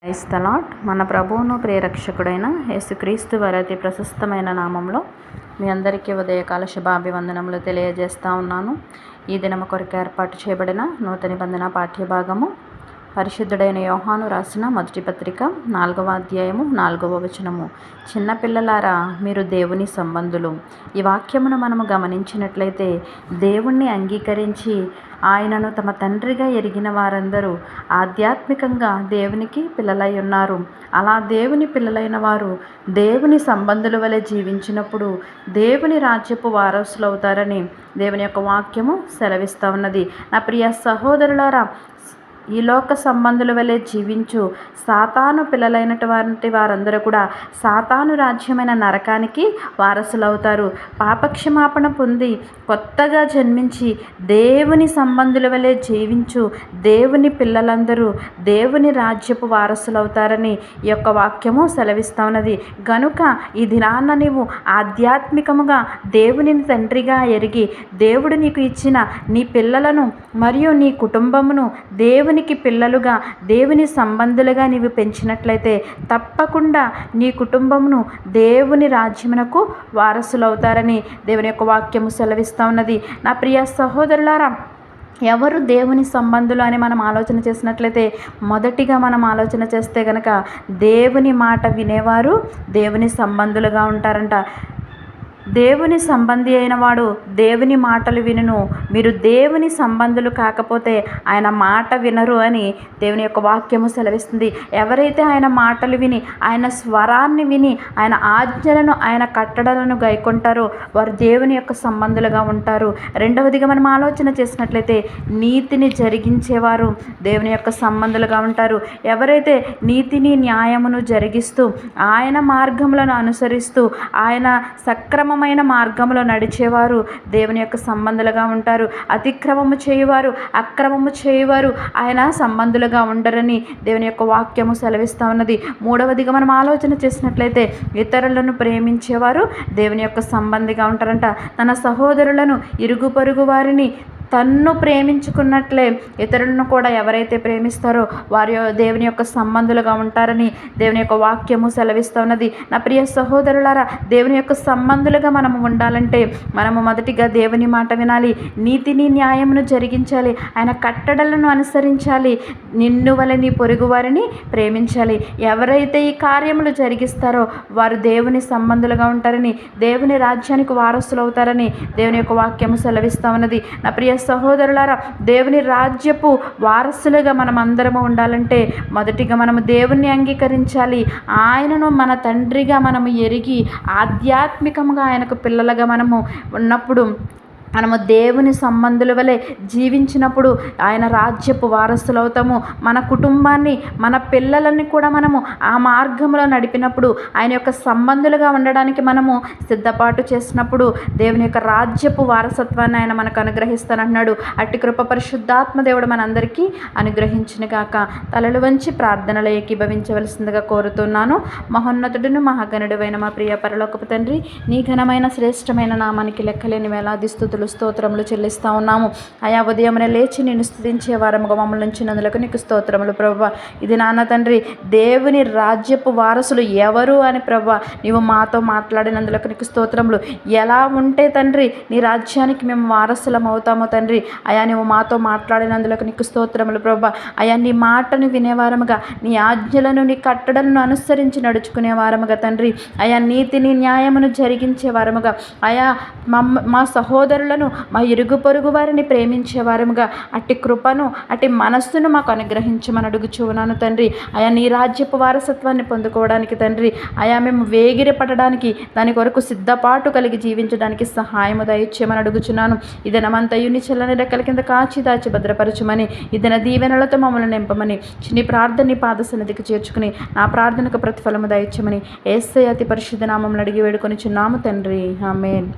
Praise the lord. మన ప్రభువును ప్రియరక్షకుడైన యేసుక్రీస్తు వారి అతి ప్రశస్తమైన నామంలో మీ అందరికీ ఉదయకాల శుభాభివందనములు తెలియజేస్తూ ఉన్నాను. ఈ దినము కొరకు ఏర్పాటు చేయబడిన నూతన నిబంధన పాఠ్యభాగము పరిశుద్ధుడైన యోహాను రాసిన మొదటి పత్రిక 4వ అధ్యాయము 4వ వచనము. చిన్నపిల్లలారా, మీరు దేవుని సంబంధులు. ఈ వాక్యమును మనము గమనించినట్లయితే, దేవుణ్ణి అంగీకరించి ఆయనను తమ తండ్రిగా ఎరిగిన వారందరూ ఆధ్యాత్మికంగా దేవునికి పిల్లలై ఉన్నారు. అలా దేవుని పిల్లలైన వారు దేవుని సంబంధుల వలె జీవించినప్పుడు దేవుని రాజ్యపు వారసులు అవుతారని దేవుని యొక్క వాక్యము సెలవిస్తూ ఉన్నది. నా ప్రియ సహోదరులారా, ఈ లోక సంబంధుల వలె జీవించు సాతాను పిల్లలైనటువంటి వారందరూ కూడా సాతాను రాజ్యమైన నరకానికి వారసులవుతారు. పాపక్షమాపణ పొంది కొత్తగా జన్మించి దేవుని సంబంధుల వలె జీవించు దేవుని పిల్లలందరూ దేవుని రాజ్యపు వారసులవుతారని ఈ యొక్క వాక్యము సెలవిస్తూ ఉన్నది. గనుక ఈ దినాన్న నీవు ఆధ్యాత్మికముగా దేవుని తండ్రిగా ఎరిగి దేవుడు నీకు ఇచ్చిన నీ పిల్లలను మరియు నీ కుటుంబమును దేవునికి పిల్లలుగా దేవుని సంబంధులుగా నీవు పెంచినట్లయితే తప్పకుండా నీ కుటుంబమును దేవుని రాజ్యమునకు వారసులవుతారని దేవుని యొక్క వాక్యము సెలవిస్తూ ఉన్నది. నా ప్రియ సహోదరులారా, ఎవరు దేవుని సంబంధులు అని మనం ఆలోచన చేసినట్లయితే, మొదటిగా మనం ఆలోచన చేస్తే కనుక దేవుని మాట వినేవారు దేవుని సంబంధులుగా ఉంటారంట. దేవుని సంబంధి అయిన వాడు దేవుని మాటలు వినును, మీరు దేవుని సంబంధులు కాకపోతే ఆయన మాట వినరు అని దేవుని యొక్క వాక్యము సెలవిస్తుంది. ఎవరైతే ఆయన మాటలు విని ఆయన స్వరాన్ని విని ఆయన ఆజ్ఞలను ఆయన కట్టడలను గైకొంటారో వారు దేవుని యొక్క సంబంధులుగా ఉంటారు. రెండవదిగా మనం ఆలోచన చేసినట్లయితే, నీతిని జరిగించేవారు దేవుని యొక్క సంబంధులుగా ఉంటారు. ఎవరైతే నీతిని న్యాయమును జరిగిస్తూ ఆయన మార్గములను అనుసరిస్తూ ఆయన సక్రమమైన మార్గంలో నడిచేవారు దేవుని యొక్క సంబంధులుగా ఉంటారు. అతిక్రమము చేయువారు అక్రమము చేయువారు ఆయన సంబంధులుగా ఉండరని దేవుని యొక్క వాక్యము సెలవిస్తూ ఉన్నది. మూడవదిగా మనం ఆలోచన చేసినట్లయితే, ఇతరులను ప్రేమించేవారు దేవుని యొక్క సంబంధిగా ఉంటారంట. తన సహోదరులను ఇరుగు పొరుగు వారిని తన్ను ప్రేమించుకున్నట్లే ఇతరులను కూడా ఎవరైతే ప్రేమిస్తారో వారి దేవుని యొక్క సంబంధులుగా ఉంటారని దేవుని యొక్క వాక్యము సెలవిస్తూ ఉన్నది. నా ప్రియ సహోదరులారా, దేవుని యొక్క సంబంధులుగా మనము ఉండాలంటే మనము మొదటిగా దేవుని మాట వినాలి, నీతిని న్యాయమును జరిగించాలి, ఆయన కట్టడలను అనుసరించాలి, నిన్ను వలె నీ పొరుగు వారిని ప్రేమించాలి. ఎవరైతే ఈ కార్యములు జరిగిస్తారో వారు దేవుని సంబంధులుగా ఉంటారని దేవుని రాజ్యానికి వారసులు అవుతారని దేవుని యొక్క వాక్యము సెలవిస్తూ ఉన్నది. నా ప్రియ సహోదరులారా, దేవుని రాజ్యపు వారసులుగా మనం అందరము ఉండాలంటే మొదటిగా మనము దేవుణ్ణి అంగీకరించాలి. ఆయనను మన తండ్రిగా మనము ఎరిగి ఆధ్యాత్మికంగా ఆయనకు పిల్లలుగా మనము ఉన్నప్పుడు మనము దేవుని సంబంధుల వలె జీవించినప్పుడు ఆయన రాజ్యపు వారసులు అవుతాము. మన కుటుంబాన్ని మన పిల్లలని కూడా మనము ఆ మార్గంలో నడిపినప్పుడు ఆయన యొక్క సంబంధులుగా ఉండడానికి మనము సిద్ధపాటు చేసినప్పుడు దేవుని యొక్క రాజ్యపు వారసత్వాన్ని ఆయన మనకు అనుగ్రహిస్తానంటున్నాడు. అట్టి కృప పరిశుద్ధాత్మ దేవుడు మనందరికీ అనుగ్రహించిన గాక. తలలు వంచి ప్రార్థనలు ఏకీభవించవలసిందిగా కోరుతున్నాను. మహోన్నతుడును మహాగణుడువైన మా ప్రియ పరలోకపు తండ్రి, నీ ఘనమైన శ్రేష్టమైన నామానికి లెక్కలేని వేలాది స్తుతులు స్తోత్రములు చెల్లిస్తూ ఉన్నాము. ఆయా ఉదయమున లేచి నేను స్తుతించే వారముగా మమ్మల్ని ఉంచినందులకు నీకు స్తోత్రములు ప్రభువా. ఇది నాన్న తండ్రి, దేవుని రాజ్యపు వారసులు ఎవరు అని ప్రభువా నీవు మాతో మాట్లాడినందులకు నీకు స్తోత్రములు. ఎలా ఉంటే తండ్రి నీ రాజ్యానికి మేము వారసులం అవుతామో తండ్రి, అయా నీవు మాతో మాట్లాడినందులకు నీకు స్తోత్రములు ప్రభువా. అయా నీ మాటను వినేవారముగా, నీ ఆజ్ఞలను నీ కట్టడలను అనుసరించి నడుచుకునే వారముగా తండ్రి, అయా నీతిని న్యాయమును జరిగించే వారముగా, అయా మా సహోదరులను మా ఇరుగు పొరుగు వారిని ప్రేమించే వారముగా అట్టి కృపను అట్టి మనస్సును మాకు అనుగ్రహించమని అడుగుచున్నాను తండ్రి. అయా నీ రాజ్యపు వారసత్వాన్ని పొందుకోవడానికి తండ్రి, అయా మేము వేగిరి పడడానికి దాని కొరకు సిద్ధపాటు కలిగి జీవించడానికి సహాయము దయచేయమని అడుగుచున్నాను. ఇదనమంతయు నీ చల్లని రెక్కల కింద కాచి దాచి భద్రపరచమని, ఇదన దీవెనలతో మమ్మల్ని నింపమని నీ ప్రార్థన నీ పాద సన్నిధికి చేర్చుకుని నా ప్రార్థనకు ప్రతిఫలము దయచేయమని యేసయ్య అతి పరిశుద్ధ నామములో అడిగి వేడుకొనిచున్నాము తండ్రి. ఆమేన్.